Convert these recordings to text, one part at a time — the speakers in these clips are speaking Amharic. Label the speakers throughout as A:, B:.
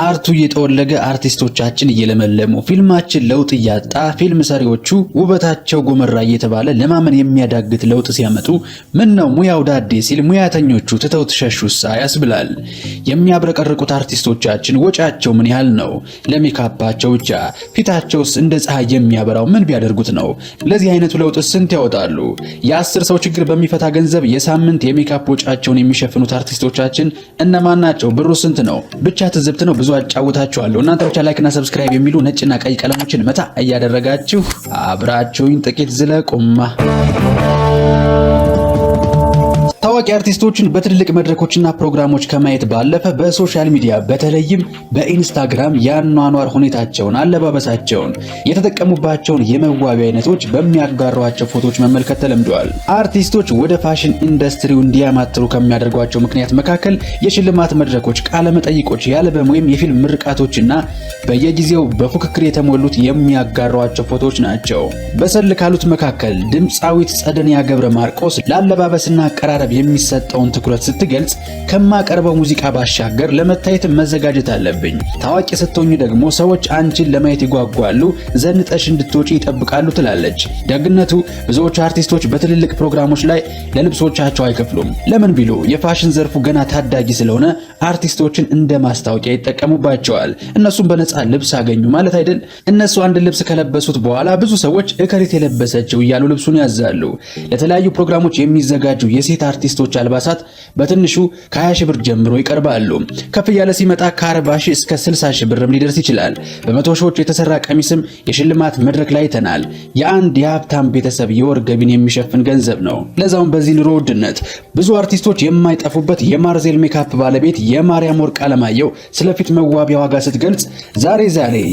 A: አርቱ እየተወለገ አርቲስቶቻችን እየለመለሙ ፊልማችን ለውጥ እያጣ ፊልም ሰሪዎቹ ውበታቸው ጎመራ እየተባለ ለማመን የሚያዳግት ለውጥ ሲያመጡ ምን ነው ሙያው ዳዴ ሲል ሙያተኞቹ ትተው ተሸሹሳ ያስብላል። የሚያብረቀርቁት አርቲስቶቻችን ወጫቸው ምን ያህል ነው? ለሜካፓቸው ብቻ ፊታቸውስ እንደ ፀሐይ የሚያበራው ምን ቢያደርጉት ነው? ለዚህ አይነቱ ለውጥ ስንት ያወጣሉ? የ10 ሰው ችግር በሚፈታ ገንዘብ የሳምንት የሜካፕ ወጫቸውን የሚሸፍኑት አርቲስቶቻችን እነማን ናቸው? ብሩ ስንት ነው? ብቻ ትዝብት ነው። ብዙ አጫውታችኋለሁ። እናንተ ብቻ ላይክ እና ሰብስክራይብ የሚሉ ነጭና ቀይ ቀለሞችን መታ እያደረጋችሁ አብራችሁኝ ጥቂት ዝለቁማ። ታዋቂ አርቲስቶችን በትልልቅ መድረኮችና ፕሮግራሞች ከማየት ባለፈ በሶሻል ሚዲያ በተለይም በኢንስታግራም ያኗኗር ሁኔታቸውን፣ አለባበሳቸውን፣ የተጠቀሙባቸውን የመዋቢያ አይነቶች በሚያጋሯቸው ፎቶዎች መመልከት ተለምደዋል። አርቲስቶች ወደ ፋሽን ኢንዱስትሪው እንዲያማትሩ ከሚያደርጓቸው ምክንያት መካከል የሽልማት መድረኮች፣ ቃለ መጠይቆች፣ የአልበም ወይም የፊልም ምርቃቶችና በየጊዜው በፉክክር የተሞሉት የሚያጋሯቸው ፎቶዎች ናቸው። በሰል ካሉት መካከል ድምፃዊት ጸደንያ ገብረ ማርቆስ ለአለባበስና አቀራረብ የሚሰጠውን ትኩረት ስትገልጽ ከማቀርበው ሙዚቃ ባሻገር ለመታየት መዘጋጀት አለብኝ። ታዋቂ ስትሆኚ ደግሞ ሰዎች አንቺን ለማየት ይጓጓሉ፣ ዘንጠሽ እንድትወጪ ይጠብቃሉ ትላለች። ደግነቱ ብዙዎች አርቲስቶች በትልልቅ ፕሮግራሞች ላይ ለልብሶቻቸው አይከፍሉም። ለምን ቢሉ የፋሽን ዘርፉ ገና ታዳጊ ስለሆነ አርቲስቶችን እንደ ማስታወቂያ ይጠቀሙባቸዋል። እነሱም በነፃ ልብስ አገኙ ማለት አይደል? እነሱ አንድ ልብስ ከለበሱት በኋላ ብዙ ሰዎች እከሪት የለበሰችው እያሉ ልብሱን ያዛሉ። ለተለያዩ ፕሮግራሞች የሚዘጋጁ የሴት አርቲስቶች አልባሳት በትንሹ ከ20 ሺህ ብር ጀምሮ ይቀርባሉ። ከፍ ያለ ሲመጣ ከ40 ሺህ እስከ 60 ሺህ ብርም ሊደርስ ይችላል። በመቶ ሺዎች የተሰራ ቀሚስም የሽልማት መድረክ ላይ አይተናል። የአንድ የሀብታም ቤተሰብ የወር ገቢን የሚሸፍን ገንዘብ ነው። ለዛውም በዚህ ኑሮ ውድነት ብዙ አርቲስቶች የማይጠፉበት የማርዜል ሜካፕ ባለቤት የማርያም ወርቅ አለማየሁ ስለፊት መዋቢያ ዋጋ ስትገልጽ ዛሬ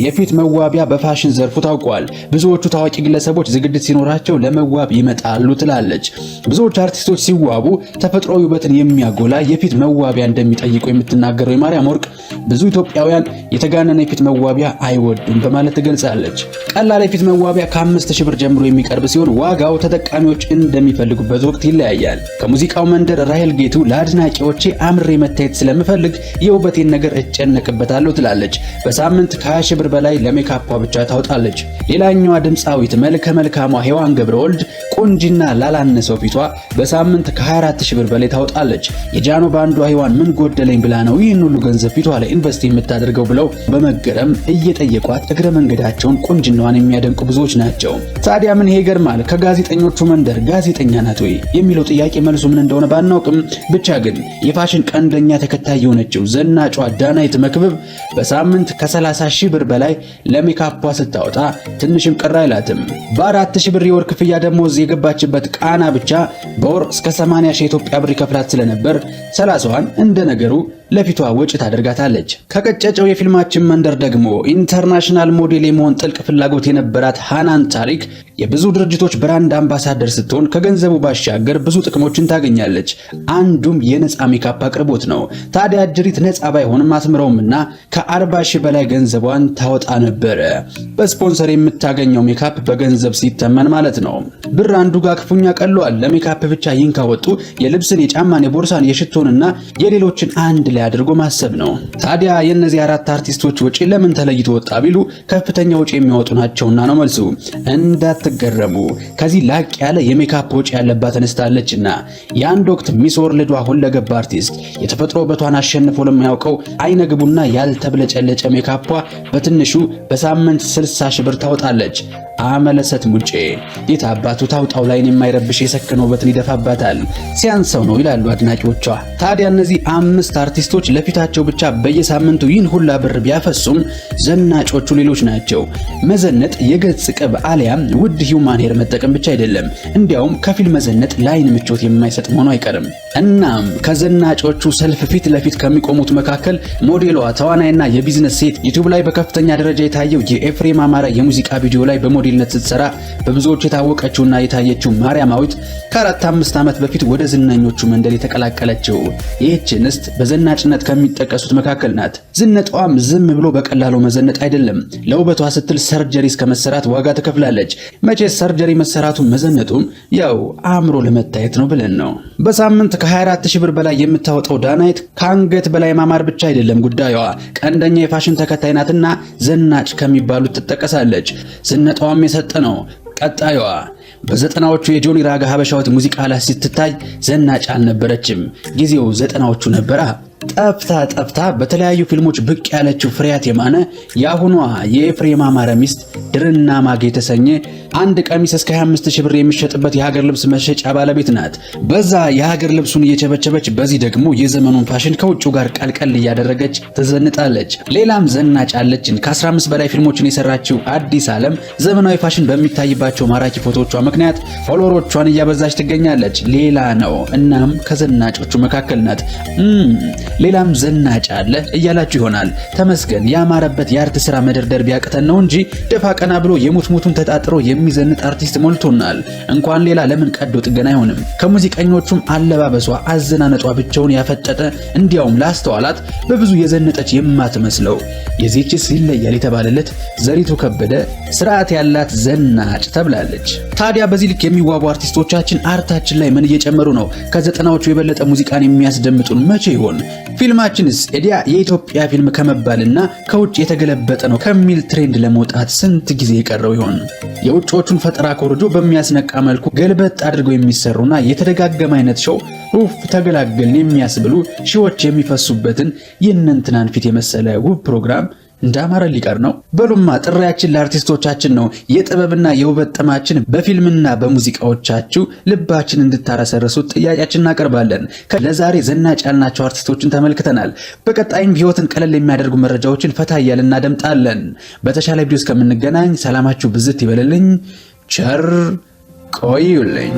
A: የፊት መዋቢያ በፋሽን ዘርፉ ታውቋል። ብዙዎቹ ታዋቂ ግለሰቦች ዝግጅት ሲኖራቸው ለመዋብ ይመጣሉ ትላለች። ብዙዎች አርቲስቶች ሲዋቡ ተፈጥሯዊ ውበትን የሚያጎላ የፊት መዋቢያ እንደሚጠይቁ የምትናገረው የማርያም ወርቅ ብዙ ኢትዮጵያውያን የተጋነነ የፊት መዋቢያ አይወዱም በማለት ትገልጻለች። ቀላል የፊት መዋቢያ ከ5000 ብር ጀምሮ የሚቀርብ ሲሆን ዋጋው ተጠቃሚዎች እንደሚፈልጉበት ወቅት ይለያያል። ከሙዚቃው መንደር ራሄል ጌቱ ለአድናቂዎቼ አምሬ መታየት ስለምፈልግ የውበቴን ነገር እጨነቅበታለሁ ትላለች። በሳምንት ከ20 ሺህ ብር በላይ ለሜካፓ ብቻ ታውጣለች። ሌላኛዋ ድምፃዊት መልከ መልካሟ ሔዋን ገብረወልድ ቁንጅና ላላነሰው ፊቷ በሳምንት ከ24 ሺህ ብር በላይ ታውጣለች። የጃኖ ባንዷ ሔዋን ምን ጎደለኝ ብላ ነው ይህን ሁሉ ገንዘብ ፊቷ ላይ ኢንቨስት የምታደርገው ብለው በመገረም እየጠየቋት እግረ መንገዳቸውን ቁንጅናዋን የሚያደንቁ ብዙዎች ናቸው። ታዲያ ምን ይሄ ይገርማል? ከጋዜጠኞቹ መንደር ጋዜጠኛ ናት ወይ የሚለው ጥያቄ መልሱ ምን እንደሆነ ባናውቅም ብቻ ግን የፋሽን ቀንደኛ ተከታይ የሆነችው ዘናጯ ዳናይት መክብብ በሳምንት ከ30 ሺህ ብር በላይ ለሜካፓ ስታወጣ ትንሽም ቅር አይላትም። በ4 ሺህ ብር የወር ክፍያ ደሞዝ የገባችበት ቃና ብቻ በወር እስከ 80 ሺህ ኢትዮጵያ ብር ይከፍላት ስለነበር 30ዋን እንደ ነገሩ ለፊቷ ወጪ ታደርጋታለች። ከቀጨጨው የፊልማችን መንደር ደግሞ ኢንተርናሽናል ሞዴል የመሆን ጥልቅ ፍላጎት የነበራት ሃናን ታሪክ የብዙ ድርጅቶች ብራንድ አምባሳደር ስትሆን ከገንዘቡ ባሻገር ብዙ ጥቅሞችን ታገኛለች። አንዱም የነፃ ሜካፕ አቅርቦት ነው። ታዲያ እጅሪት ነፃ ባይሆንም አስምረውምና ከ40 ሺህ በላይ ገንዘቧን ታወጣ ነበረ። በስፖንሰር የምታገኘው ሜካፕ በገንዘብ ሲተመን ማለት ነው። ብር አንዱ ጋር ክፉኛ ቀሏል። ለሜካፕ ብቻ ይንካወጡ የልብስን፣ የጫማን፣ የቦርሳን፣ የሽቶንና የሌሎችን አንድ ላይ አድርጎ ማሰብ ነው። ታዲያ የእነዚህ 4 አርቲስቶች ወጪ ለምን ተለይቶ ወጣ ቢሉ ከፍተኛ ወጪ የሚያወጡ ናቸውና ነው መልሱ። እንዳትገረሙ ከዚህ ላቅ ያለ የሜካፕ ወጪ ያለባት እንስታለችና የአንድ ወቅት ሚስ ወርልዷ ሁለገብ አርቲስት የተፈጥሮ ውበቷን አሸንፎ ለማያውቀው አይነግቡና ያልተብለጨለጨ ሜካፓ በትንሹ በሳምንት 60 ሺህ ብር ታወጣለች። አመለሰት ሙጬ የት አባቱ ታውጣው ላይን የማይረብሽ የሰከነ ውበትን ይደፋባታል። ሲያንሰው ነው ይላሉ አድናቂዎቿ። ታዲያ እነዚህ 5 አርቲስቶች ለፊታቸው ብቻ በየሳምንቱ ይህን ሁላ ብር ቢያፈሱም ዘናጮቹ ሌሎች ናቸው። መዘነጥ የገጽ ቅብ አሊያም ውድ ሂውማን ሄር መጠቀም ብቻ አይደለም፣ እንዲያውም ከፊል መዘነጥ ላይን ምቾት የማይሰጥ መሆኑ አይቀርም። እናም ከዘናጮቹ ሰልፍ ፊት ለፊት ከሚቆሙት መካከል ሞዴሏ ተዋናይና የቢዝነስ ሴት ዩቲዩብ ላይ በከፍተኛ ደረጃ የታየው የኤፍሬም አማረ የሙዚቃ ቪዲዮ ላይ በሞዴልነት ስትሰራ በብዙዎች የታወቀችውና የታየችው ማርያማዊት ከ4-5 ዓመት በፊት ወደ ዝነኞቹ መንደር የተቀላቀለችው ይህች እንስት በዘናጭ በዘናጭነት ከሚጠቀሱት መካከል ናት። ዝነጧም ዝም ብሎ በቀላሉ መዘነጥ አይደለም። ለውበቷ ስትል ሰርጀሪ እስከ መሰራት ዋጋ ትከፍላለች። መቼ ሰርጀሪ መሰራቱ መዘነጡም ያው አእምሮ ለመታየት ነው ብለን ነው። በሳምንት ከ24000 ብር በላይ የምታወጣው ዳናይት ከአንገት በላይ ማማር ብቻ አይደለም ጉዳዩዋ። ቀንደኛ የፋሽን ተከታይ ናትና ዘናጭ ከሚባሉት ትጠቀሳለች። ዝነጧም የሰጠ ነው። ቀጣዩዋ በዘጠናዎቹ የጆኒ ራጋ ሀበሻዊት ሙዚቃ ላይ ስትታይ ዘናጭ አልነበረችም። ጊዜው ዘጠናዎቹ ነበራ። ጠፍታ በተለያዩ ፊልሞች ብቅ ያለችው ፍሬያት የማነ የአሁኗ የኤፍሬም አማረ ሚስት ድርና ማግ የተሰኘ አንድ ቀሚስ እስከ 25000 ብር የሚሸጥበት የሀገር ልብስ መሸጫ ባለቤት ናት። በዛ የሀገር ልብሱን እየቸበቸበች በዚህ ደግሞ የዘመኑን ፋሽን ከውጭው ጋር ቀልቀል እያደረገች ትዘንጣለች። ሌላም ዘናጭ አለችን። ከ15 በላይ ፊልሞችን የሰራችው አዲስ ዓለም ዘመናዊ ፋሽን በሚታይባቸው ማራኪ ፎቶዎቿ ምክንያት ፎሎወሮቿን እያበዛች ትገኛለች። ሌላ ነው። እናም ከዘናጮቹ መካከል ናት። ሌላም ዘናጭ አለ እያላችሁ ይሆናል። ተመስገን ያማረበት የአርት ስራ መደርደር ቢያቅተን ነው እንጂ ደፋ ቀና ብሎ የሙቱን ተጣጥሮ የሚዘንጥ አርቲስት ሞልቶናል። እንኳን ሌላ ለምን ቀዶ ጥገና አይሆንም? ከሙዚቀኞቹም አለባበሷ፣ አዘናነጧ ብቻውን ያፈጠጠ እንዲያውም ላስተዋላት በብዙ የዘነጠች የማትመስለው የዚህችስ ይለያል የተባለለት ዘሪቱ ከበደ ስርዓት ያላት ዘናጭ ተብላለች። ታዲያ በዚህ ልክ የሚዋቡ አርቲስቶቻችን አርታችን ላይ ምን እየጨመሩ ነው? ከዘጠናዎቹ የበለጠ ሙዚቃን የሚያስደምጡን መቼ ይሆን? ፊልማችንስ ኤዲያ የኢትዮጵያ ፊልም ከመባልና ከውጭ የተገለበጠ ነው ከሚል ትሬንድ ለመውጣት ስንት ጊዜ የቀረው ይሆን? የውጭዎቹን ፈጠራ ኮርጆ በሚያስነቃ መልኩ ገልበጥ አድርገው የሚሰሩና የተደጋገመ አይነት ሾው ኡፍ ተገላገልን የሚያስብሉ ሺዎች የሚፈሱበትን የእነንትናን ፊት የመሰለ ውብ ፕሮግራም እንዳማረ ሊቀር ነው። በሉማ ጥሪያችን ለአርቲስቶቻችን ነው። የጥበብና የውበት ጥማችን በፊልምና በሙዚቃዎቻችሁ ልባችን እንድታረሰርሱት ጥያቄያችን እናቀርባለን። ለዛሬ ዘናጭ ያልናቸው አርቲስቶችን ተመልክተናል። በቀጣይም ህይወትን ቀለል የሚያደርጉ መረጃዎችን ፈታ እያልን እናደምጣለን። በተሻለ ቪዲዮ እስከምንገናኝ ሰላማችሁ ብዝት ይበልልኝ። ቸር ቆዩልኝ።